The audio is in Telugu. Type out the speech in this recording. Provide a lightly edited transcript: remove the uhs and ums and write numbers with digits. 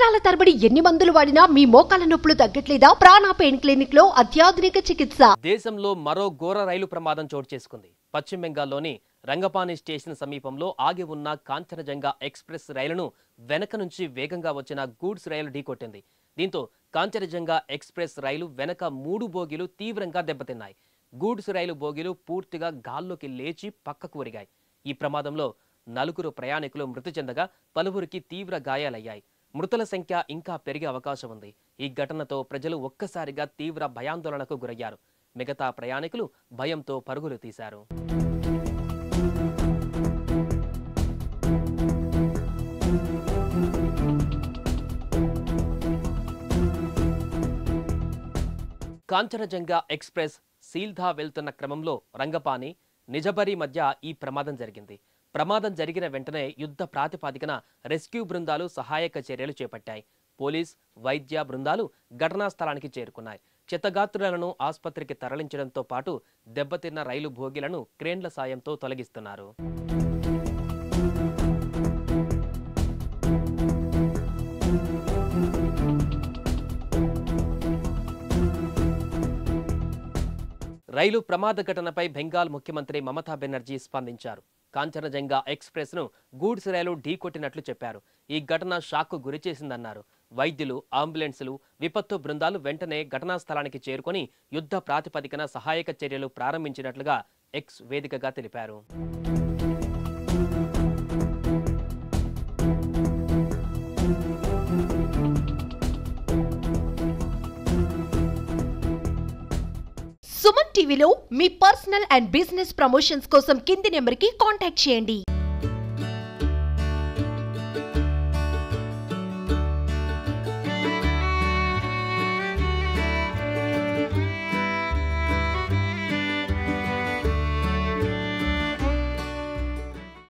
సంవత్సరాల తరబడి ఎన్ని మందులు వాడినా మీ మోకాల నొప్పులు తగ్గట్లేదా? ప్రాణ పెయిన్ క్లినిక్ లో అత్యాధునిక చికిత్స. దేశంలో మరో ఘోర రైలు ప్రమాదం చోటు చేసుకుంది. పశ్చిమ బెంగాల్లోని రంగపాని స్టేషన్ సమీపంలో ఆగి ఉన్న కాంచనజంగా ఎక్స్ప్రెస్ రైలును వెనక నుంచి వేగంగా వచ్చిన గూడ్స్ రైలు ఢీకొట్టింది. దీంతో కాంచనజంగా ఎక్స్ప్రెస్ రైలు వెనక 3 బోగీలు తీవ్రంగా దెబ్బతిన్నాయి. గూడ్స్ రైలు బోగీలు పూర్తిగా గాల్లోకి లేచి పక్కకు ఒరిగాయి. ఈ ప్రమాదంలో 4 ప్రయాణికులు మృతి చెందగా పలువురికి తీవ్ర గాయాలయ్యాయి. మృతుల సంఖ్య ఇంకా పెరిగే అవకాశం ఉంది. ఈ ఘటనతో ప్రజలు ఒక్కసారిగా తీవ్ర భయాందోళనకు గురయ్యారు. మిగతా ప్రయాణికులు భయంతో పరుగులు తీశారు. కాంచనజంగా ఎక్స్ప్రెస్ సీల్దా వెళ్తున్న క్రమంలో రంగపాని, నిజబరి మధ్య ఈ ప్రమాదం జరిగింది. ప్రమాదం జరిగిన వెంటనే యుద్ధ ప్రాతిపదికన రెస్క్యూ బృందాలు సహాయక చర్యలు చేపట్టాయి. పోలీస్, వైద్య బృందాలు ఘటనా స్థలానికి చేరుకున్నాయి. క్షతగాత్రులను ఆసుపత్రికి తరలించడంతో పాటు దెబ్బతిన్న రైలు భోగిలను క్రేన్ల సాయంతో తొలగిస్తున్నారు. రైలు ప్రమాద ఘటనపై బెంగాల్ ముఖ్యమంత్రి మమతా బెనర్జీ స్పందించారు. కాంచనజంగా ఎక్స్ప్రెస్ ను గూడ్స్ రైలు ఢీకొట్టినట్లు చెప్పారు. ఈ ఘటన షాక్కు గురిచేసిందన్నారు. వైద్యులు, అంబులెన్సులు, విపత్తు బృందాలు వెంటనే ఘటనా స్థలానికి చేరుకొని యుద్ధ ప్రాతిపదికన సహాయక చర్యలు ప్రారంభించినట్లుగా ఎక్స్ వేదికగా తెలిపారు. సుమన్ టీవీలో మీ పర్సనల్ అండ్ బిజినెస్ ప్రమోషన్స్ కోసం కింది నెంబర్కి కాంటాక్ట్ చేయండి.